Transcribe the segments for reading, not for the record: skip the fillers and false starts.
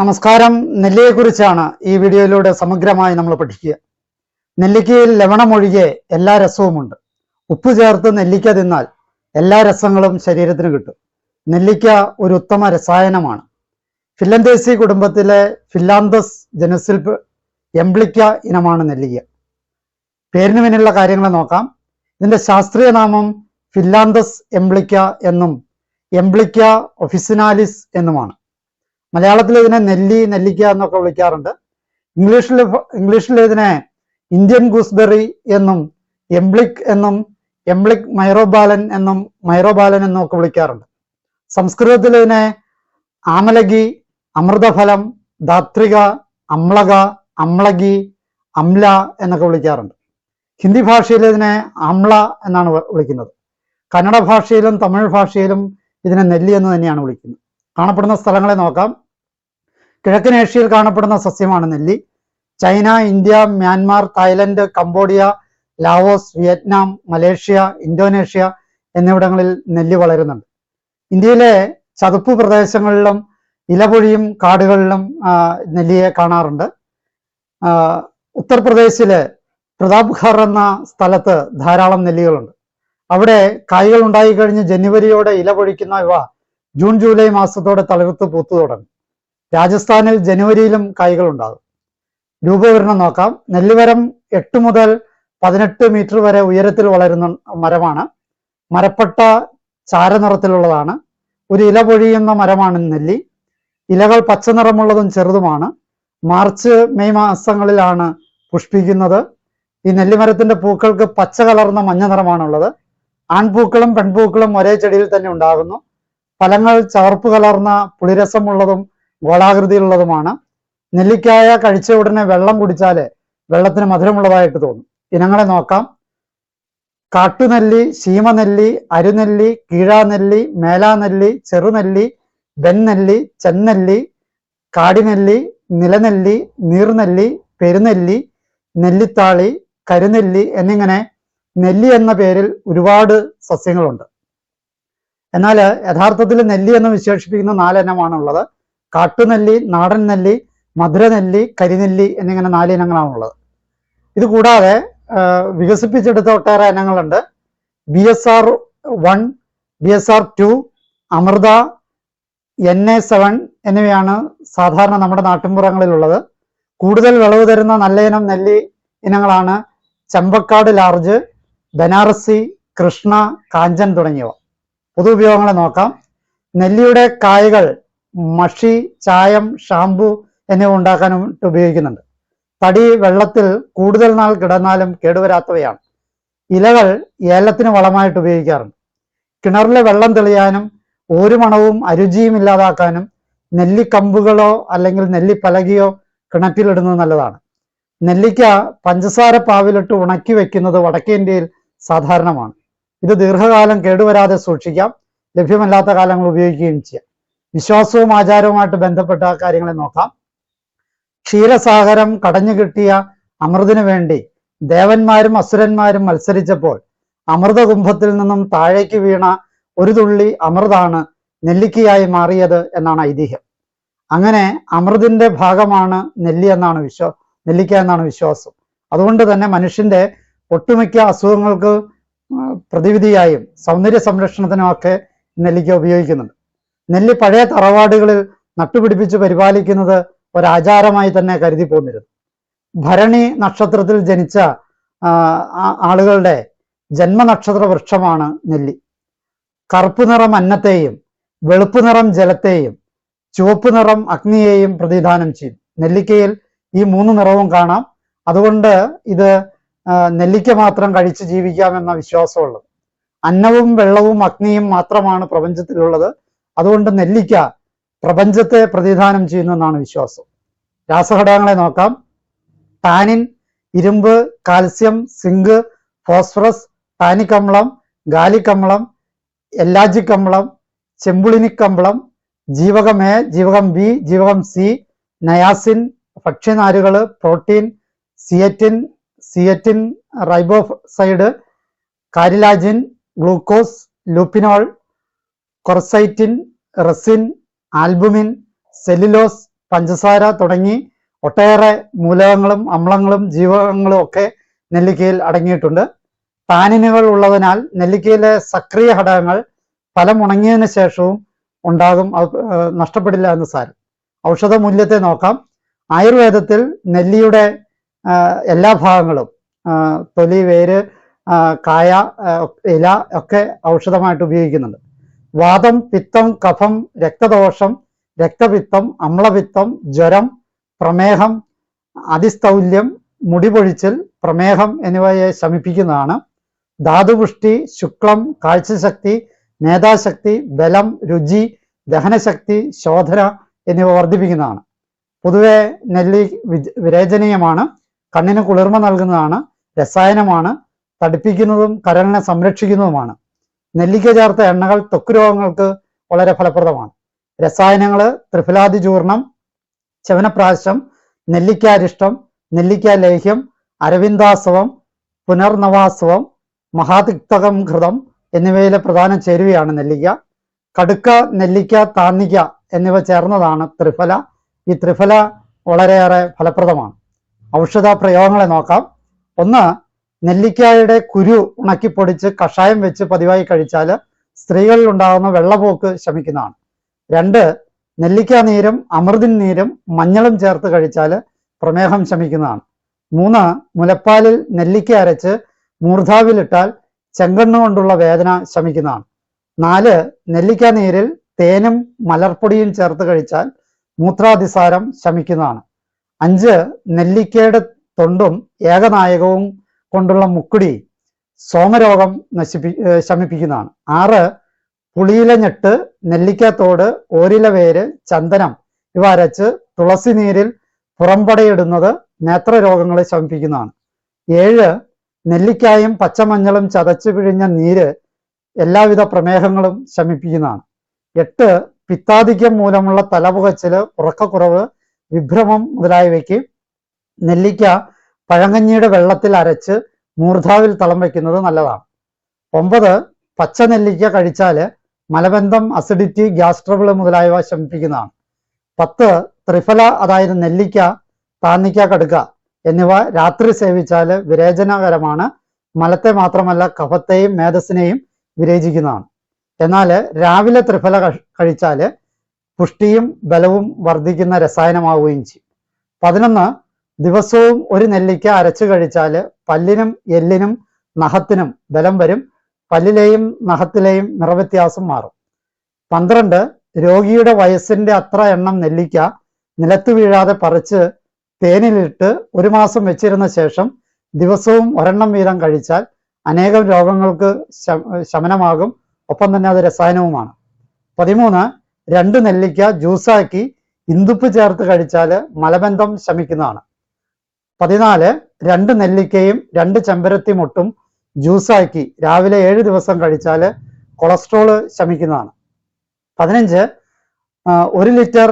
നമസ്കാരം. നെല്ലിയെക്കുറിച്ചാണ് ഈ വീഡിയോയിലൂടെ സമഗ്രമായി നമ്മൾ പഠിക്കുക. നെല്ലിക്കയിൽ ലവണമൊഴികെ എല്ലാ രസവുമുണ്ട്. ഉപ്പ് ചേർത്ത് നെല്ലിക്ക തിന്നാൽ എല്ലാ രസങ്ങളും ശരീരത്തിന് കിട്ടും. നെല്ലിക്ക ഒരു ഉത്തമ രസായനമാണ്. ഫില്ലന്തേസി കുടുംബത്തിലെ ഫില്ലാന്തസ് ജനുസിൽ എംബ്ലിക്ക ഇനമാണ് നെല്ലിക്ക. പേരിന് പിന്നിലുള്ള കാര്യങ്ങൾ നോക്കാം. ഇതിന്റെ ശാസ്ത്രീയ നാമം ഫില്ലാന്തസ് എംബ്ലിക്ക എന്നും എംബ്ലിക്ക ഒഫിസിനാലിസ് എന്നുമാണ്. മലയാളത്തിൽ ഇതിനെ നെല്ലി, നെല്ലിക്ക എന്നൊക്കെ വിളിക്കാറുണ്ട്. ഇംഗ്ലീഷിൽ ഇതിനെ ഇന്ത്യൻ ഗൂസ്ബെറി എന്നും എംബ്ലിക് എന്നും എംബ്ലിക് മൈറോബാലൻ എന്നും ഒക്കെ വിളിക്കാറുണ്ട്. സംസ്കൃതത്തിൽ ഇതിനെ ആമലകി, അമൃതഫലം, ധാത്രിക, അമ്ലക, അമ്ലകി, അമ്ല എന്നൊക്കെ വിളിക്കാറുണ്ട്. ഹിന്ദി ഭാഷയിൽ ഇതിനെ ആംള എന്നാണ് വിളിക്കുന്നത്. കന്നഡ ഭാഷയിലും തമിഴ് ഭാഷയിലും ഇതിനെ നെല്ലി എന്ന് തന്നെയാണ് വിളിക്കുന്നത്. കാണപ്പെടുന്ന സ്ഥലങ്ങളെ നോക്കാം. കിഴക്കൻ ഏഷ്യയിൽ കാണപ്പെടുന്ന സസ്യമാണ് നെല്ലി. China, India, Myanmar, Thailand, Cambodia, Laos, Vietnam, Malaysia, Indonesia എന്നിവിടങ്ങളിൽ നെല്ലി വളരുന്നുണ്ട്. ഇന്ത്യയിലെ ചതുപ്പ് പ്രദേശങ്ങളിലും ഇലപൊഴിയും കാടുകളിലും നെല്ലിയെ കാണാറുണ്ട്. ഉത്തർപ്രദേശിലെ പ്രതാപ്ഗർ എന്ന സ്ഥലത്ത് ധാരാളം നെല്ലികളുണ്ട്. അവിടെ കായ്കൾ ഉണ്ടായിക്കഴിഞ്ഞ് ജനുവരിയോടെ ഇല പൊഴിക്കുന്ന ഇവ ജൂൺ ജൂലൈ മാസത്തോടെ തളിർത്ത് പൂത്തു തുടങ്ങും. രാജസ്ഥാനിൽ ജനുവരിയിലും കായ്കൾ ഉണ്ടാകും. രൂപവിവരണം നോക്കാം. നെല്ലിമരം 8 മുതൽ 18 മീറ്റർ വരെ ഉയരത്തിൽ വളരുന്ന മരമാണ്. മരപ്പട്ട ചാരനിറത്തിലുള്ളതാണ്. ഒരു ഇല പൊഴിയുന്ന മരമാണ് നെല്ലി. ഇലകൾ പച്ച നിറമുള്ളതും ചെറുതുമാണ്. മാർച്ച് മെയ് മാസങ്ങളിലാണ് പുഷ്പിക്കുന്നത്. ഈ നെല്ലിമരത്തിന്റെ പൂക്കൾക്ക് പച്ച കലർന്ന മഞ്ഞ നിറമാണുള്ളത്. ആൺപൂക്കളും പെൺപൂക്കളും ഒരേ ചെടിയിൽ തന്നെ ഉണ്ടാകുന്നു. ഫലങ്ങൾ ചവർപ്പ് കലർന്ന പുളിരസമുള്ളതും ഗോളാകൃതിയിലുള്ളതുമാണ്. നെല്ലിക്കായ കഴിച്ച ഉടനെ വെള്ളം കുടിച്ചാല് വെള്ളത്തിന് മധുരമുള്ളതായിട്ട് തോന്നും. ഇനങ്ങളെ നോക്കാം. കാട്ടുനെല്ലി, ശീമനെല്ലി, അരുനെല്ലി, കീഴാനെല്ലി, മേലാനെല്ലി, ചെറുനെല്ലി, വെൺനെല്ലി, ചെന്നെല്ലി, കാടിനെല്ലി, നിലനെല്ലി, നീർനെല്ലി, പെരുനെല്ലി, നെല്ലിത്താളി, കരുനെല്ലി എന്നിങ്ങനെ നെല്ലി എന്ന പേരിൽ ഒരുപാട് സസ്യങ്ങളുണ്ട്. എന്നാൽ യഥാർത്ഥത്തിൽ നെല്ലി എന്ന് വിശേഷിപ്പിക്കുന്ന 4 ഇനമാണുള്ളത്. കാട്ടുനെല്ലി, നാടൻ നെല്ലി, മധുരനെല്ലി, കരിനെല്ലി എന്നിങ്ങനെ 4 ഇനങ്ങളാണുള്ളത്. ഇത് കൂടാതെ വികസിപ്പിച്ചെടുത്ത ഒട്ടേറെ ഇനങ്ങളുണ്ട്. BSR 1, BSR 2, അമൃത, NA7 എന്നിവയാണ് സാധാരണ നമ്മുടെ നാട്ടിൻപുറങ്ങളിലുള്ളത്. കൂടുതൽ വിളവ് തരുന്ന നല്ല ഇനം നെല്ലി ഇനങ്ങളാണ് ചമ്പക്കാട് ലാർജ്, ബനാറസി, കൃഷ്ണ, കാഞ്ചൻ തുടങ്ങിയവ. പൊതുപയോഗങ്ങളെ നോക്കാം. നെല്ലിയുടെ കായകൾ മഷി, ചായം, ഷാമ്പു എന്നിവ ഉണ്ടാക്കാനായിട്ട് ഉപയോഗിക്കുന്നുണ്ട്. തടി വെള്ളത്തിൽ കൂടുതൽ നാൾ കിടന്നാലും കേടുവരാത്തവയാണ്. ഇലകൾ ഏലത്തിന് വളമായിട്ട് ഉപയോഗിക്കാറുണ്ട്. കിണറിലെ വെള്ളം തെളിയാനും ഒരു മണവും അരുചിയും ഇല്ലാതാക്കാനും നെല്ലിക്കമ്പുകളോ അല്ലെങ്കിൽ നെല്ലിപ്പലകയോ കിണറ്റിലിടുന്നത് നല്ലതാണ്. നെല്ലിക്ക പഞ്ചസാര പാവിലിട്ട് ഉണക്കി വെക്കുന്നത് വടക്കേ ഇന്ത്യയിൽ സാധാരണമാണ്. ഇത് ദീർഘകാലം കേടുവരാതെ സൂക്ഷിക്കാം. ലഭ്യമല്ലാത്ത കാലങ്ങൾ ഉപയോഗിക്കുകയും ചെയ്യാം. വിശ്വാസവും ആചാരവുമായിട്ട് ബന്ധപ്പെട്ട കാര്യങ്ങളെ നോക്കാം. ക്ഷീരസാഗരം കടഞ്ഞു കിട്ടിയ അമൃതിനു വേണ്ടി ദേവന്മാരും അസുരന്മാരും മത്സരിച്ചപ്പോൾ അമൃതകുംഭത്തിൽ നിന്നും താഴേക്ക് വീണ ഒരു തുള്ളി അമൃതാണ് നെല്ലിക്കയായി മാറിയത് എന്നാണ് ഐതിഹ്യം. അങ്ങനെ അമൃതിന്റെ ഭാഗമാണ് നെല്ലിക്ക എന്നാണ് വിശ്വാസം. അതുകൊണ്ട് തന്നെ മനുഷ്യന്റെ ഒട്ടുമിക്ക അസുഖങ്ങൾക്ക് പ്രതിവിധിയായും സൗന്ദര്യ സംരക്ഷണത്തിനുമൊക്കെ നെല്ലിക്ക ഉപയോഗിക്കുന്നുണ്ട്. നെല്ലി പഴയ തറവാടുകളിൽ നട്ടുപിടിപ്പിച്ച് പരിപാലിക്കുന്നത് ഒരാചാരമായി തന്നെ കരുതി പോന്നിരുന്നു. ഭരണി നക്ഷത്രത്തിൽ ജനിച്ച ആളുകളുടെ ജന്മനക്ഷത്ര വൃക്ഷമാണ് നെല്ലി. കറുപ്പ് നിറം അന്നത്തെയും വെളുപ്പ് നിറം ജലത്തെയും ചുവപ്പ് നിറം അഗ്നിയെയും പ്രതിദാനം ചെയ്യും. നെല്ലിക്കയിൽ ഈ 3 നിറവും കാണാം. അതുകൊണ്ട് ഇത് നെല്ലിക്ക മാത്രം കഴിച്ച് ജീവിക്കാമെന്ന വിശ്വാസമുള്ളത്. അന്നവും വെള്ളവും അഗ്നിയും മാത്രമാണ് പ്രപഞ്ചത്തിലുള്ളത്. അതുകൊണ്ട് നെല്ലിക്ക പ്രപഞ്ചത്തെ പ്രതിദാനം ചെയ്യുന്നെന്നാണ് വിശ്വാസം. രാസഘടകങ്ങളെ നോക്കാം. ടാനിൻ, ഇരുമ്പ്, കാൽസ്യം, സിങ്ക്, ഫോസ്ഫറസ്, ടാനിക് അമ്ലം, ഗാലിക് അമ്ലം, എല്ലാജിക് അമ്ലം, ചെമ്പുളിനിക് അമ്ലം, ജീവകം A, ജീവകം B, ജീവകം C, നയാസിൻ, ഭക്ഷ്യനാരുകൾ, protein, zeatin, riboside, corilagin, glucose, lupeol, quercetin, resin, albumin, cellulose, പഞ്ചസാര തുടങ്ങി ഒട്ടേറെ മൂലകങ്ങളും അമ്ലങ്ങളും ജീവകങ്ങളും ഒക്കെ നെല്ലിക്കയിൽ അടങ്ങിയിട്ടുണ്ട്. ടാനിനുകൾ ഉള്ളതിനാൽ നെല്ലിക്കയിലെ സക്രിയ ഘടകങ്ങൾ ഫലം ഉണങ്ങിയതിന് ശേഷവും ഉണ്ടാകും, നഷ്ടപ്പെടില്ല എന്ന് സാരം. ഔഷധ മൂല്യത്തെ നോക്കാം. ആയുർവേദത്തിൽ നെല്ലിയുടെ എല്ലാ ഭാഗങ്ങളും, തൊലി, വേര്, കായ, ഇല ഒക്കെ ഔഷധമായിട്ട് ഉപയോഗിക്കുന്നുണ്ട്. വാതം, പിത്തം, കഫം, രക്തദോഷം, രക്തപിത്തം, അമ്ലപിത്തം, ജ്വരം, പ്രമേഹം, അതിസ്ഥൗല്യം, മുടിപൊഴിച്ചിൽ, പ്രമേഹം എന്നിവയെ ശമിപ്പിക്കുന്നതാണ്. ധാതുപുഷ്ടി, ശുക്ലം, കാഴ്ചശക്തി, മേധാശക്തി, ബലം, രുചി, ദഹനശക്തി, ശോധന എന്നിവ വർദ്ധിപ്പിക്കുന്നതാണ്. പൊതുവെ നെല്ലി വിരേചനീയമാണ്, കണ്ണിന് കുളിർമ നൽകുന്നതാണ്, രസായനമാണ്, തടിപ്പിക്കുന്നതും കരളിനെ സംരക്ഷിക്കുന്നതുമാണ്. നെല്ലിക്ക ചേർത്ത എണ്ണകൾ ത്വക്ക് രോഗങ്ങൾക്ക് വളരെ ഫലപ്രദമാണ്. രസായനങ്ങൾ ത്രിഫലാദി ചൂർണം, ചവനപ്രാശം, നെല്ലിക്കാരിഷ്ടം, നെല്ലിക്ക ലേഹ്യം, അരവിന്ദാസവം, പുനർനവാസവം, മഹാതിക്തകം ഘൃതം എന്നിവയിലെ പ്രധാന ചേരുവയാണ് നെല്ലിക്ക. കടുക്ക, നെല്ലിക്ക, താന്നിക്ക എന്നിവ ചേർന്നതാണ് ത്രിഫല. ഈ ത്രിഫല വളരെയേറെ ഫലപ്രദമാണ്. ഔഷധ പ്രയോഗങ്ങളെ നോക്കാം. ഒന്ന്, നെല്ലിക്കായുടെ കുരു ഉണക്കിപ്പൊടിച്ച് കഷായം വെച്ച് പതിവായി കഴിച്ചാൽ സ്ത്രീകളിൽ ഉണ്ടാകുന്ന വെള്ളപ്പോക്ക് ശമിക്കുന്നതാണ്. 2, നെല്ലിക്ക നീരും അമൃതിൻ നീരും മഞ്ഞളും ചേർത്ത് കഴിച്ചാൽ പ്രമേഹം ശമിക്കുന്നതാണ്. 3, മുലപ്പാലിൽ നെല്ലിക്ക അരച്ച് മൂർധാവിലിട്ടാൽ ചെങ്കണ്ണ് കൊണ്ടുള്ള വേദന ശമിക്കുന്നതാണ്. 4, നെല്ലിക്ക നീരിൽ തേനും മലർപ്പൊടിയും ചേർത്ത് കഴിച്ചാൽ മൂത്രാതിസാരം ശമിക്കുന്നതാണ്. 5, നെല്ലിക്കയുടെ തൊണ്ടും ഏകനായകവും കൊണ്ടുള്ള മുക്കുടി സോമരോഗം ശമിപ്പിക്കുന്നതാണ്. 6, പുളിയില ഞെട്ട്, നെല്ലിക്കത്തോട്, ഓരില വേര്, ചന്ദനം ഇവ അരച്ച് തുളസി നീരിൽ പുറംപടയിടുന്നത് നേത്രരോഗങ്ങളെ ശമിപ്പിക്കുന്നതാണ്. 7, നെല്ലിക്കായും പച്ചമഞ്ഞളും ചതച്ച് പിഴിഞ്ഞ നീര് എല്ലാവിധ പ്രമേഹങ്ങളും ശമിപ്പിക്കുന്നതാണ്. 8, പിത്താധിക്യം മൂലമുള്ള തലപുകച്ചില്, ഉറക്കക്കുറവ്, വിഭ്രമം മുതലായവയ്ക്ക് നെല്ലിക്ക പഴങ്കഞ്ഞിയുടെ വെള്ളത്തിൽ അരച്ച് മൂർധാവിൽ തളം വയ്ക്കുന്നത് നല്ലതാണ്. 9, പച്ച നെല്ലിക്ക കഴിച്ചാൽ മലബന്ധം, അസിഡിറ്റി, ഗ്യാസ് ട്രബിൾ മുതലായവ ശമിപ്പിക്കുന്നതാണ്. 10, ത്രിഫല അതായത് നെല്ലിക്ക, താന്നിക്ക, കടുക്ക എന്നിവ രാത്രി സേവിച്ചാൽ വിരേചനകരമാണ്. മലത്തെ മാത്രമല്ല കഫത്തെയും മേധസ്സിനെയും വിരേചിക്കുന്നതാണ്. എന്നാൽ രാവിലെ ത്രിഫല കഴിച്ചാൽ പുഷ്ടിയും ബലവും വർദ്ധിക്കുന്ന രസായനമാവുകയും ചെയ്യും. 11, ദിവസവും ഒരു നെല്ലിക്ക അരച്ചു കഴിച്ചാൽ പല്ലിനും എല്ലിനും നഖത്തിനും ബലം വരും, പല്ലിലെയും നഖത്തിലെയും നിറവ്യത്യാസം മാറും. 12, രോഗിയുടെ വയസ്സിന്റെ അത്ര എണ്ണം നെല്ലിക്ക നിലത്ത് വീഴാതെ പറിച്ച് തേനിലിട്ട് 1 മാസം വെച്ചിരുന്ന ശേഷം ദിവസവും ഒരെണ്ണം വീതം കഴിച്ചാൽ അനേകം രോഗങ്ങൾക്ക് ശമനമാകും. ഒപ്പം തന്നെ അത് രസായനവുമാണ്. 13, 2 നെല്ലിക്ക ജ്യൂസാക്കി ഇന്ദുപ്പ് ചേർത്ത് കഴിച്ചാൽ മലബന്ധം ശമിക്കുന്നതാണ്. 14, 2 നെല്ലിക്കയും 2 ചെമ്പരത്തി മുട്ടും ജ്യൂസാക്കി രാവിലെ 7 ദിവസം കഴിച്ചാൽ കൊളസ്ട്രോള് ശമിക്കുന്നതാണ്. 15, 1 ലിറ്റർ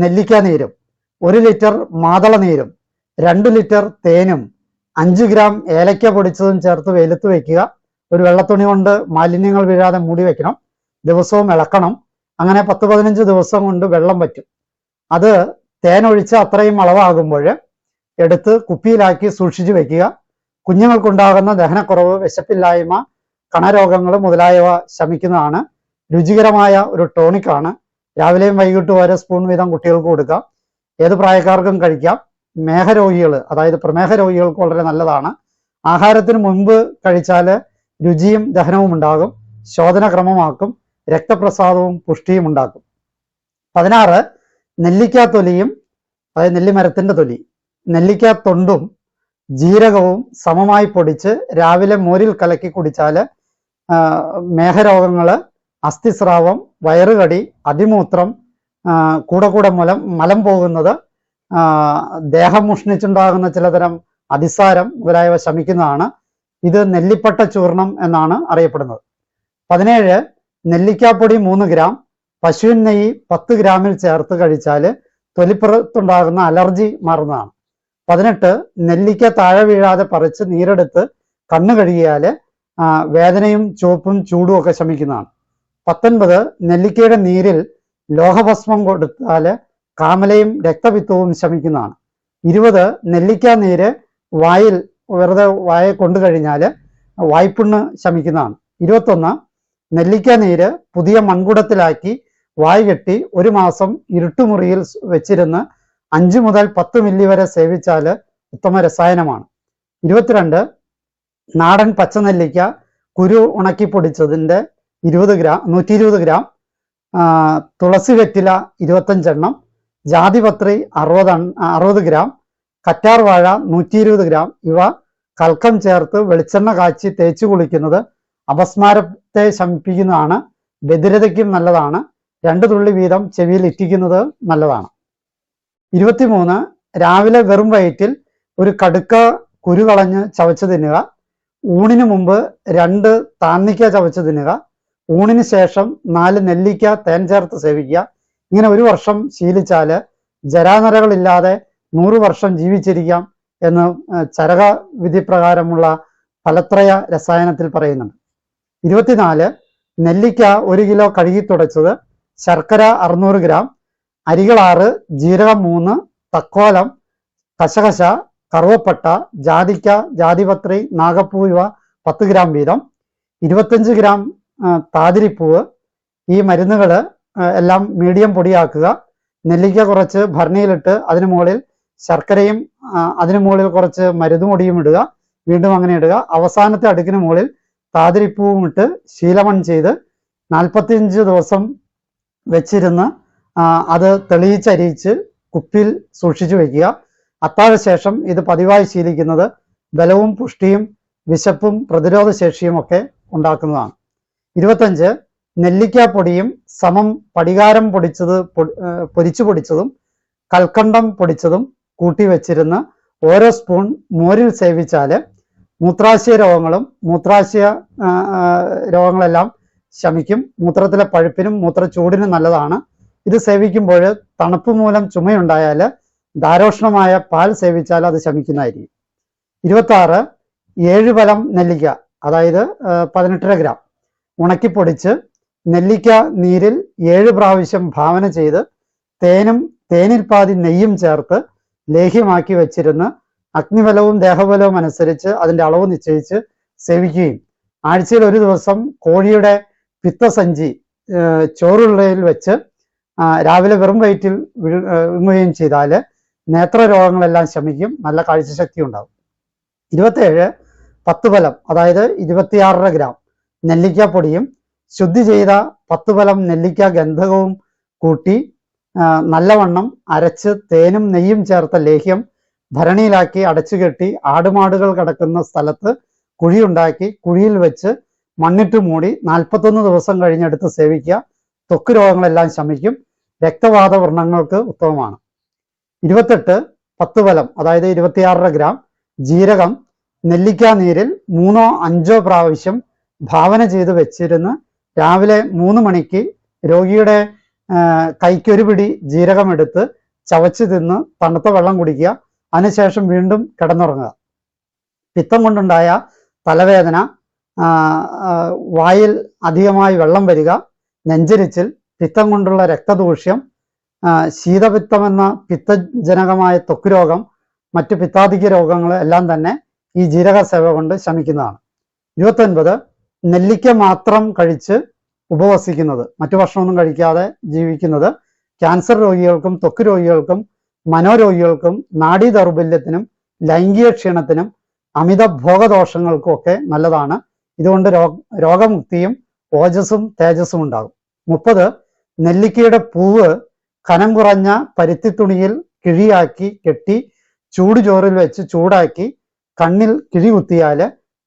നെല്ലിക്ക നീരും 1 ലിറ്റർ മാതള നീരും 2 ലിറ്റർ തേനും 5 ഗ്രാം ഏലക്ക പൊടിച്ചതും ചേർത്ത് വെയിലത്ത് വയ്ക്കുക. ഒരു വെള്ളത്തുണി കൊണ്ട് മാലിന്യങ്ങൾ വീഴാതെ മൂടി വെക്കണം. ദിവസവും ഇളക്കണം. അങ്ങനെ 10-15 ദിവസം കൊണ്ട് വെള്ളം വറ്റും. അത് തേനൊഴിച്ച് അത്രയും അളവാകുമ്പോൾ എടുത്ത് കുപ്പിയിലാക്കി സൂക്ഷിച്ചു വെക്കുക. കുഞ്ഞുങ്ങൾക്കുണ്ടാകുന്ന ദഹനക്കുറവ്, വിശപ്പില്ലായ്മ, കണരോഗങ്ങൾ മുതലായവ ശമിക്കുന്നതാണ്. രുചികരമായ ഒരു ടോണിക്കാണ്. രാവിലെയും വൈകിട്ടും 1 സ്പൂൺ വീതം കുട്ടികൾക്ക് കൊടുക്കാം. ഏത് പ്രായക്കാർക്കും കഴിക്കാം. മേഹരോഗികൾ അതായത് പ്രമേഹ രോഗികൾക്ക് വളരെ നല്ലതാണ്. ആഹാരത്തിന് മുൻപ് കഴിച്ചാൽ രുചിയും ദഹനവും ഉണ്ടാകും, ശോധന ക്രമമാക്കും, രക്തപ്രസാദവും പുഷ്ടിയും ഉണ്ടാക്കും. 16, നെല്ലിക്ക തൊലിയും അതായത് നെല്ലിമരത്തിന്റെ തൊലി, നെല്ലിക്ക തൊണ്ടും ജീരകവും സമമായി പൊടിച്ച് രാവിലെ മോരിൽ കലക്കി കുടിച്ചാൽ മേഹരോഗങ്ങൾ, അസ്ഥിസ്രാവം, വയറുകടി, അതിമൂത്രം, കൂടെ മലം പോകുന്നത്, ദേഹം ഉഷ്ണിച്ചുണ്ടാകുന്ന ചിലതരം അതിസാരം മുതലായവ ശമിക്കുന്നതാണ്. ഇത് നെല്ലിപ്പട്ട ചൂർണം എന്നാണ് അറിയപ്പെടുന്നത്. 17, നെല്ലിക്കാപ്പൊടി 3 ഗ്രാം പശുവിൻ നെയ്യ് 10 ഗ്രാമിൽ ചേർത്ത് കഴിച്ചാൽ തൊലിപ്പുറത്തുണ്ടാകുന്ന അലർജി മാറുന്നതാണ്. 18, നെല്ലിക്ക താഴെ വീഴാതെ പറിച്ച് നീരെടുത്ത് കണ്ണ് കഴുകിയാൽ വേദനയും ചുവപ്പും ചൂടും ഒക്കെ ശമിക്കുന്നതാണ്. 19, നെല്ലിക്കയുടെ നീരിൽ ലോഹഭസ്മം കൊടുത്താൽ കാമലയും രക്തപിത്തവും ശമിക്കുന്നതാണ്. 20 നെല്ലിക്ക നീര് വായിൽ വെറുതെ വായ കൊണ്ടു കഴിഞ്ഞാൽ വായ്പുണ്ണ് ശമിക്കുന്നതാണ്. 21 നെല്ലിക്ക നീര് പുതിയ മൺകുടത്തിലാക്കി വായ് കെട്ടി 1 മാസം ഇരുട്ടുമുറിയിൽ വെച്ചിരുന്ന് 5 മുതൽ 10 മില്ലി വരെ സേവിച്ചാൽ ഉത്തമ രസായനമാണ്. 22 നാടൻ പച്ചനെല്ലിക്ക കുരു ഉണക്കി പൊടിച്ചതിൻ്റെ 120 ഗ്രാം, തുളസി വെറ്റില 25 എണ്ണം, ജാതിപത്രി 60 ഗ്രാം, കറ്റാർ വാഴ 120 ഗ്രാം ഇവ കൽക്കം ചേർത്ത് വെളിച്ചെണ്ണ കാച്ചി തേച്ചു കുളിക്കുന്നത് അപസ്മാരത്തെ ശമിപ്പിക്കുന്നതാണ്. ബധിരതയ്ക്കും നല്ലതാണ്. 2 തുള്ളി വീതം ചെവിയിൽ ഇറ്റിക്കുന്നത് നല്ലതാണ്. 23 രാവിലെ വെറും വയറ്റിൽ ഒരു കടുക്ക കുരു കളഞ്ഞ് ചവച്ച് തിന്നുക. ഊണിന് മുമ്പ് 2 താന്നിക്ക ചവച്ച് തിന്നുക. ഊണിന് ശേഷം 4 നെല്ലിക്ക തേൻ ചേർത്ത് സേവിക്കുക. ഇങ്ങനെ 1 വർഷം ശീലിച്ചാൽ ജരാനരകളില്ലാതെ 100 വർഷം ജീവിച്ചിരിക്കാം എന്ന് ചരക വിധി പ്രകാരമുള്ള ഫലത്രയ രസായനത്തിൽ പറയുന്നുണ്ട്. 24 നെല്ലിക്ക 1 കിലോ കഴുകി തുടച്ചത്, ശർക്കര 600 ഗ്രാം, അരികൾ 6, ജീരകം 3, തക്കോലം, കശകശ, കറുവപ്പട്ട, ജാതിക്ക, ജാതിപത്രി, നാഗപ്പൂ ഇവ 10 ഗ്രാം വീതം, 25 ഗ്രാം താതിരിപ്പൂവ്. ഈ മരുന്നുകൾ എല്ലാം മീഡിയം പൊടിയാക്കുക. നെല്ലിക്ക കുറച്ച് ഭരണിയിലിട്ട് അതിന് മുകളിൽ ശർക്കരയും അതിന് മുകളിൽ കുറച്ച് മരുന്നുപൊടിയും ഇടുക. വീണ്ടും അങ്ങനെ ഇടുക. അവസാനത്തെ അടുക്കിന് മുകളിൽ താതിരിപ്പൂവും ഇട്ട് ശീലമൺ ചെയ്ത് 45 ദിവസം വെച്ചിരുന്ന് അത് തെളിയിച്ചരിയിച്ച് കുപ്പിയിൽ സൂക്ഷിച്ചു വയ്ക്കുക. അത്താഴശേഷം ഇത് പതിവായി ശീലിക്കുന്നത് ബലവും പുഷ്ടിയും വിശപ്പും പ്രതിരോധ ശേഷിയും ഒക്കെ ഉണ്ടാക്കുന്നതാണ്. 25 നെല്ലിക്കാപ്പൊടിയും സമം പടികാരം പൊരിച്ചു പൊടിച്ചതും കൽക്കണ്ടം പൊടിച്ചതും കൂട്ടി വെച്ചിരുന്ന് ഓരോ സ്പൂൺ മോരിൽ സേവിച്ചാൽ മൂത്രാശയ രോഗങ്ങളെല്ലാം ശമിക്കും. മൂത്രത്തിലെ പഴുപ്പിനും മൂത്രച്ചൂടിനും നല്ലതാണ്. ഇത് സേവിക്കുമ്പോൾ തണുപ്പ് മൂലം ചുമയുണ്ടായാൽ ധാരോഷ്ണമായ പാൽ സേവിച്ചാൽ അത് ശമിക്കുന്നതായിരിക്കും. 26 7 ഫലം നെല്ലിക്ക, അതായത് 18 ഗ്രാം ഉണക്കിപ്പൊടിച്ച് നെല്ലിക്ക നീരിൽ 7 പ്രാവശ്യം ഭാവന ചെയ്ത് തേനിൽ പാതി നെയ്യും ചേർത്ത് ലേഹ്യമാക്കി വെച്ചിരുന്ന് അഗ്നിബലവും ദേഹബലവും അനുസരിച്ച് അതിൻ്റെ അളവ് നിശ്ചയിച്ച് സേവിക്കുകയും ആഴ്ചയിൽ 1 ദിവസം കോഴിയുടെ പിത്തസഞ്ചി ചോറുള്ളയിൽ വെച്ച് രാവിലെ വെറും വയറ്റിൽ വിഴുങ്ങുകയും ചെയ്താൽ നേത്രരോഗങ്ങളെല്ലാം ശമിക്കും. നല്ല കാഴ്ചശക്തി ഉണ്ടാകും. 27 10 ഫലം, അതായത് 26 ഗ്രാം നെല്ലിക്കാപ്പൊടിയും ശുദ്ധി ചെയ്ത 10 ഫലം നെല്ലിക്ക ഗന്ധകവും കൂട്ടി നല്ലവണ്ണം അരച്ച് തേനും നെയ്യും ചേർത്ത ലേഹ്യം ഭരണിയിലാക്കി അടച്ചു കെട്ടി ആടുമാടുകൾ കിടക്കുന്ന സ്ഥലത്ത് കുഴിയുണ്ടാക്കി കുഴിയിൽ വെച്ച് മണ്ണിട്ട് മൂടി 41 ദിവസം കഴിഞ്ഞെടുത്ത് സേവിക്കുക. ത്വക്ക് രോഗങ്ങളെല്ലാം ശമിക്കും. രക്തവാത വ്രണങ്ങൾക്ക് ഉത്തമമാണ്. 28 10 ഫലം, അതായത് 26 ഗ്രാം ജീരകം നെല്ലിക്ക നീരിൽ 3 or 5 പ്രാവശ്യം ഭാവന ചെയ്ത് വെച്ചിരുന്ന് രാവിലെ 3 മണിക്ക് രോഗിയുടെ കൈക്കൊരു പിടി ജീരകമെടുത്ത് ചവച്ച് തിന്ന് തണുത്ത വെള്ളം കുടിക്കുക. അതിനുശേഷം വീണ്ടും കിടന്നുറങ്ങുക. പിത്തം കൊണ്ടുണ്ടായ തലവേദന, വായിൽ അധികമായി വെള്ളം വരിക, നെഞ്ചരിച്ചിൽ, പിത്തം കൊണ്ടുള്ള രക്തദൂഷ്യം, ശീതപിത്തമെന്ന പിത്തജനകമായ ത്വക്ക് രോഗം, മറ്റു പിത്താധിക രോഗങ്ങൾ എല്ലാം തന്നെ ഈ ജീരക സേവ കൊണ്ട് ശമിക്കുന്നതാണ്. 29 നെല്ലിക്ക മാത്രം കഴിച്ച് ഉപവസിക്കുന്നത്, മറ്റു ഭക്ഷണമൊന്നും കഴിക്കാതെ ജീവിക്കുന്നത് ക്യാൻസർ രോഗികൾക്കും ത്വക്ക് രോഗികൾക്കും മനോരോഗികൾക്കും നാഡീ ദൗർബല്യത്തിനും ലൈംഗിക ക്ഷീണത്തിനും അമിത ഭോഗദോഷങ്ങൾക്കും ഒക്കെ നല്ലതാണ്. ഇതുകൊണ്ട് രോഗമുക്തിയും ഓജസ്സും തേജസ്സും ഉണ്ടാകും. 30 നെല്ലിക്കയുടെ പൂവ് കനം കുറഞ്ഞ പരുത്തി തുണിയിൽ കിഴിയാക്കി കെട്ടി ചൂടുചോറിൽ വെച്ച് ചൂടാക്കി കണ്ണിൽ കിഴി കുത്തിയാൽ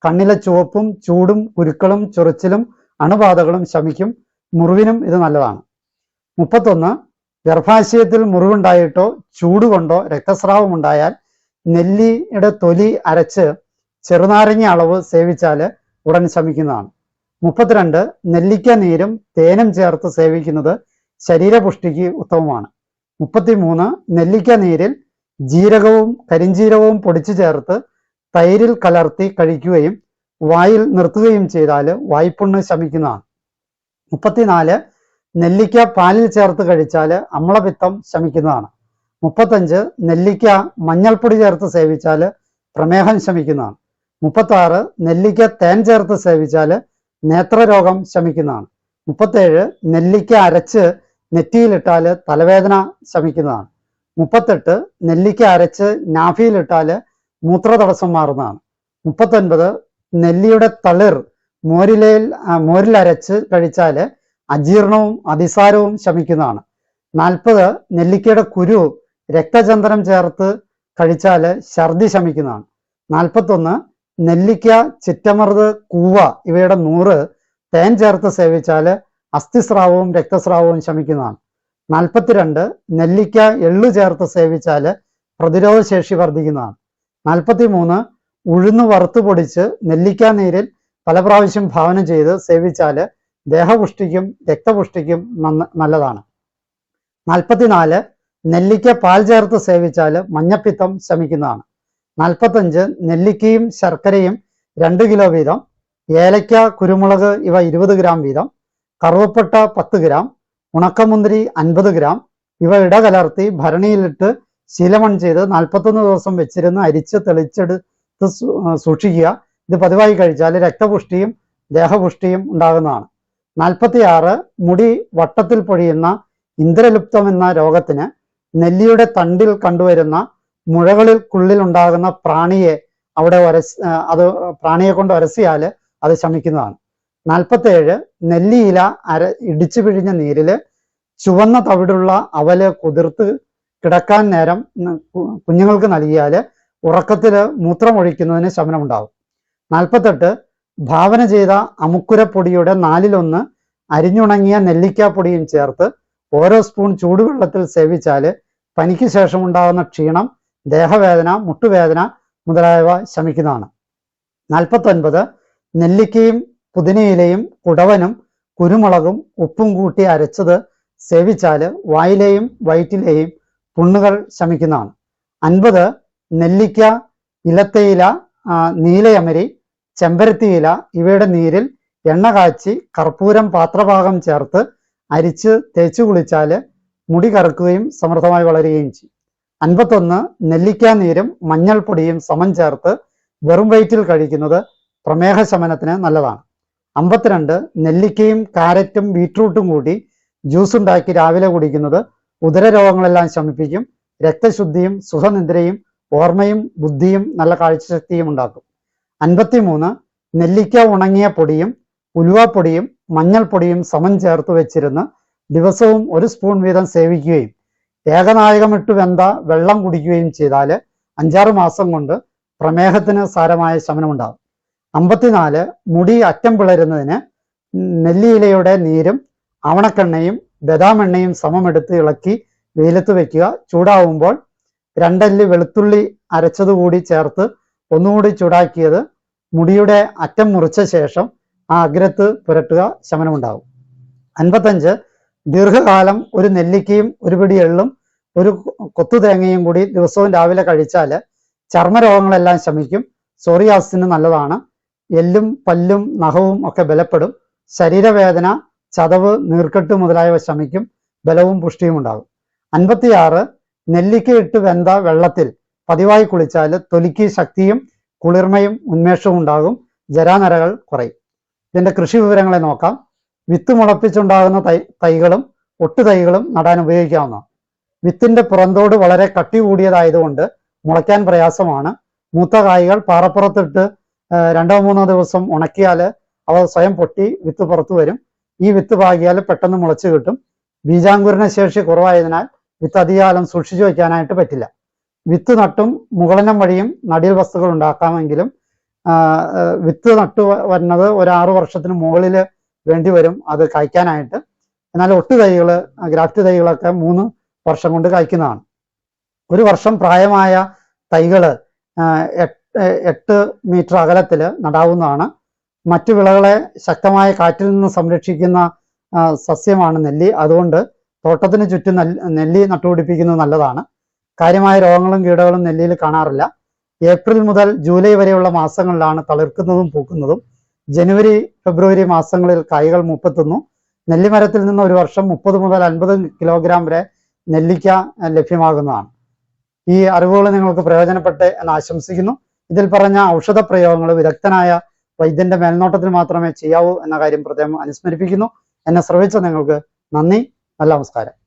കണ്ണിലെ ചുവപ്പും ചൂടും കുരുക്കളും ചൊറിച്ചിലും അണുബാധകളും ശമിക്കും. മുറിവിനും ഇത് നല്ലതാണ്. 31 ഗർഭാശയത്തിൽ മുറിവുണ്ടായിട്ടോ ചൂടുകൊണ്ടോ രക്തസ്രാവം ഉണ്ടായാൽ നെല്ലിയുടെ തൊലി അരച്ച് ചെറുനാരങ്ങ അളവ് സേവിച്ചാൽ ഉടൻ ശമിക്കുന്നതാണ്. 32 നെല്ലിക്ക നീരും തേനും ചേർത്ത് സേവിക്കുന്നത് ശരീരപുഷ്ടിക്ക് ഉത്തമമാണ്. 33 നെല്ലിക്ക നീരിൽ ജീരകവും കരിഞ്ജീരകവും പൊടിച്ചു ചേർത്ത് തൈരിൽ കലർത്തി കഴിക്കുകയും വായിൽ നിർത്തുകയും ചെയ്താൽ വായ്പുണ്ണ് ശമിക്കുന്നതാണ്. 34 നെല്ലിക്ക പാലിൽ ചേർത്ത് കഴിച്ചാൽ അമ്ലപിത്തം ശമിക്കുന്നതാണ്. 35 നെല്ലിക്ക മഞ്ഞൾപ്പൊടി ചേർത്ത് സേവിച്ചാൽ പ്രമേഹം ശമിക്കുന്നതാണ്. 36 നെല്ലിക്ക തേൻ ചേർത്ത് സേവിച്ചാൽ നേത്രരോഗം ശമിക്കുന്നതാണ്. 37 നെല്ലിക്ക അരച്ച് നെറ്റിയിലിട്ടാൽ തലവേദന ശമിക്കുന്നതാണ്. 38 നെല്ലിക്ക അരച്ച് നാഭിയിലിട്ടാൽ മൂത്രതടസ്സം മാറുന്നതാണ്. 39 നെല്ലിയുടെ തളിർ മോരിൽ അരച്ച് കഴിച്ചാൽ അജീർണവും അതിസാരവും ശമിക്കുന്നതാണ്. 40 നെല്ലിക്കയുടെ കുരു രക്തചന്ദനം ചേർത്ത് കഴിച്ചാൽ ഛർദി ശമിക്കുന്നതാണ്. 41 നെല്ലിക്ക, ചിറ്റമറുത്, കൂവ ഇവയുടെ 100 തേൻ ചേർത്ത് സേവിച്ചാൽ അസ്ഥിസ്രാവവും രക്തസ്രാവവും ശമിക്കുന്നതാണ്. 42 നെല്ലിക്ക എള്ളു ചേർത്ത് സേവിച്ചാൽ പ്രതിരോധശേഷി വർദ്ധിക്കുന്നതാണ്. 43 ഉഴുന്ന് വറുത്തു പൊടിച്ച് നെല്ലിക്ക നീരിൽ പല പ്രാവശ്യം ഭാവനം ചെയ്ത് സേവിച്ചാൽ ദേഹപുഷ്ടിക്കും രക്തപുഷ്ടിക്കും നല്ലതാണ്. 44 നെല്ലിക്ക പാൽ ചേർത്ത് സേവിച്ചാൽ മഞ്ഞപ്പിത്തം ശമിക്കുന്നതാണ്. 45 നെല്ലിക്കയും ശർക്കരയും 2 കിലോ വീതം, ഏലക്ക, കുരുമുളക് ഇവ 20 ഗ്രാം വീതം, കറുവപ്പട്ട 10 ഗ്രാം, ഉണക്കമുന്തിരി 50 ഗ്രാം ഇവ ഇടകലർത്തി ഭരണിയിലിട്ട് ശീലമൺ ചെയ്ത് 41 ദിവസം വെച്ചിരുന്ന് അരിച്ച് തെളിച്ചെടുത്ത് സൂക്ഷിക്കുക. ഇത് പതിവായി കഴിച്ചാൽ രക്തപുഷ്ടിയും ദേഹപുഷ്ടിയും ഉണ്ടാകുന്നതാണ്. 46 മുടി വട്ടത്തിൽ പൊഴിയുന്ന ഇന്ദ്രലുപ്തം എന്ന രോഗത്തിന് നെല്ലിയുടെ തണ്ടിൽ കണ്ടുവരുന്ന മുഴകളിൽക്കുള്ളിൽ ഉണ്ടാകുന്ന പ്രാണിയെ പ്രാണിയെ കൊണ്ട് ഉരസിയാൽ അത് ശമിക്കുന്നതാണ്. 47 നെല്ലിയില ഇടിച്ചു പിഴിഞ്ഞ നീരില് ചുവന്ന തവിടുള്ള അവല് കുതിർത്ത് കിടക്കാൻ നേരം കുഞ്ഞുങ്ങൾക്ക് നൽകിയാൽ ഉറക്കത്തില് മൂത്രമൊഴിക്കുന്നതിന് ശമനമുണ്ടാകും. 48 ഭാവന ചെയ്ത അമുക്കുരപ്പൊടിയുടെ 1/4 അരിഞ്ഞുണങ്ങിയ നെല്ലിക്കാപ്പൊടിയും ചേർത്ത് ഓരോ സ്പൂൺ ചൂടുവെള്ളത്തിൽ സേവിച്ചാൽ പനിക്ക് ശേഷമുണ്ടാകുന്ന ക്ഷീണം, ദേഹവേദന, മുട്ടുവേദന മുതലായവ ശമിക്കുന്നതാണ്. 49 നെല്ലിക്കയും പുതിനയിലയും കുടവനും കുരുമുളകും ഉപ്പും കൂട്ടി അരച്ചത് സേവിച്ചാൽ വായിലെയും വയറ്റിലെയും പുണ്ണുകൾ ശമിക്കുന്നതാണ്. 50 നെല്ലിക്ക, ഇലത്തയില, നീലയമരി, ചെമ്പരത്തിയില ഇവയുടെ നീരിൽ എണ്ണ കാച്ചി കർപ്പൂരം പാത്രഭാഗം ചേർത്ത് അരിച്ച് തേച്ചു കുളിച്ചാൽ മുടി കറുക്കുകയും സമൃദ്ധമായി വളരുകയും ചെയ്യും. 51 നെല്ലിക്ക നീരും മഞ്ഞൾപ്പൊടിയും സമം ചേർത്ത് വെറും വയറ്റിൽ കഴിക്കുന്നത് പ്രമേഹ ശമനത്തിന് നല്ലതാണ്. 52 നെല്ലിക്കയും കാരറ്റും ബീട്രൂട്ടും കൂടി ജ്യൂസ് ഉണ്ടാക്കി രാവിലെ കുടിക്കുന്നത് ഉദരരോഗങ്ങളെല്ലാം ശമിപ്പിക്കും. രക്തശുദ്ധിയും സുഖനിദ്രയും ഓർമ്മയും ബുദ്ധിയും നല്ല കാഴ്ചശക്തിയും ഉണ്ടാക്കും. 53 നെല്ലിക്ക ഉണങ്ങിയ പൊടിയും ഉലുവാപ്പൊടിയും മഞ്ഞൾപ്പൊടിയും സമം ചേർത്ത് വെച്ചിരുന്ന് ദിവസവും 1 സ്പൂൺ വീതം സേവിക്കുകയും ഏകനായകമിട്ട് വെന്ത വെള്ളം കുടിക്കുകയും ചെയ്താൽ 5-6 മാസം കൊണ്ട് പ്രമേഹത്തിന് സാരമായ ശമനമുണ്ടാകും. 54 മുടി അറ്റം പിളരുന്നതിന് നെല്ലിയിലയുടെ നീരും ആവണക്കെണ്ണയും ബദാമെണ്ണയും സമമെടുത്ത് ഇളക്കി വെയിലത്ത് വെക്കുക. ചൂടാവുമ്പോൾ 2 അല്ലി വെളുത്തുള്ളി അരച്ചതുകൂടി ചേർത്ത് ഒന്നുകൂടി ചൂടാക്കിയത് മുടിയുടെ അറ്റം മുറിച്ച ശേഷം ആ അഗ്രത്ത് പുരട്ടുക, ശമനമുണ്ടാകും. 55 ദീർഘകാലം 1 നെല്ലിക്കയും 1 പിടി എള്ളും 1 കൊത്തു തേങ്ങയും കൂടി ദിവസവും രാവിലെ കഴിച്ചാൽ ചർമ്മരോഗങ്ങളെല്ലാം ശമിക്കും. സോറിയാസിന് നല്ലതാണ്. എല്ലും പല്ലും നഖവും ഒക്കെ ബലപ്പെടും. ശരീരവേദന, ചതവ്, നീർക്കെട്ട് മുതലായവ ശമിക്കും. ബലവും പുഷ്ടിയും ഉണ്ടാകും. 56 നെല്ലിക്ക ഇട്ട് വെന്ത വെള്ളത്തിൽ പതിവായി കുളിച്ചാൽ തൊലിക്ക് ശക്തിയും കുളിർമയും ഉന്മേഷവും ഉണ്ടാകും. ജരാനരകൾ കുറയും. ഇതിന്റെ കൃഷി വിവരങ്ങളെ നോക്കാം. വിത്ത് മുളപ്പിച്ചുണ്ടാകുന്ന തൈകളും ഒട്ടുതൈകളും നടാൻ ഉപയോഗിക്കാവുന്നതാണ്. വിത്തിന്റെ പുറന്തോട് വളരെ കട്ടി കൂടിയതായതുകൊണ്ട് മുളയ്ക്കാൻ പ്രയാസമാണ്. മൂത്ത കായ്കൾ പാറപ്പുറത്തിട്ട് 2-3 ദിവസം ഉണക്കിയാൽ അവ സ്വയം പൊട്ടി വിത്ത് പുറത്തു വരും. ഈ വിത്ത് പാകിയാൽ പെട്ടെന്ന് മുളച്ചു കിട്ടും. ബീജാങ്കുരണ ശേഷി കുറവായതിനാൽ വിത്ത് അധികകാലം സൂക്ഷിച്ചു വയ്ക്കാനായിട്ട് പറ്റില്ല. വിത്ത് നട്ടും മുകളനം വഴിയും നടീൽ വസ്തുക്കൾ ഉണ്ടാക്കാമെങ്കിലും വിത്ത് നട്ടു വരുന്നത് 6 വർഷത്തിന് മുകളിൽ വേണ്ടി വരും അത് കായ്ക്കാനായിട്ട്. എന്നാൽ ഒട്ടുതൈകൾ, ഗ്രാഫ്റ്റ് തൈകളൊക്കെ 3 വർഷം കൊണ്ട് കായ്ക്കുന്നതാണ്. 1 വർഷം പ്രായമായ തൈകൾ 8 മീറ്റർ അകലത്തിൽ നടാവുന്നതാണ്. മറ്റു വിളകളെ ശക്തമായ കാറ്റിൽ നിന്ന് സംരക്ഷിക്കുന്ന സസ്യമാണ് നെല്ലി. അതുകൊണ്ട് തോട്ടത്തിന് ചുറ്റും നെല്ലി നട്ടുപിടിപ്പിക്കുന്നത് നല്ലതാണ്. കാര്യമായ രോഗങ്ങളും കീടങ്ങളും നെല്ലിയിൽ കാണാറില്ല. ഏപ്രിൽ മുതൽ ജൂലൈ വരെയുള്ള മാസങ്ങളിലാണ് തളിർക്കുന്നതും പൂക്കുന്നതും. ജനുവരി ഫെബ്രുവരി മാസങ്ങളിൽ കായ്കൾ മൂപ്പെത്തുന്നു. നെല്ലിമരത്തിൽ നിന്ന് ഒരു വർഷം 30 മുതൽ 50 കിലോഗ്രാം വരെ നെല്ലിക്ക ലഭ്യമാകുന്നതാണ്. ഈ അറിവുകൾ നിങ്ങൾക്ക് പ്രയോജനപ്പെട്ട് എന്ന് ആശംസിക്കുന്നു. ഇതിൽ പറഞ്ഞ ഔഷധ പ്രയോഗങ്ങൾ വിദഗ്ധനായ വൈദ്യന്റെ മേൽനോട്ടത്തിൽ മാത്രമേ ചെയ്യാവൂ എന്ന കാര്യം പ്രത്യേകം അനുസ്മരിപ്പിക്കുന്നു. എന്നെ ശ്രവിച്ച നിങ്ങൾക്ക് നന്ദി. നല്ല നമസ്കാരം.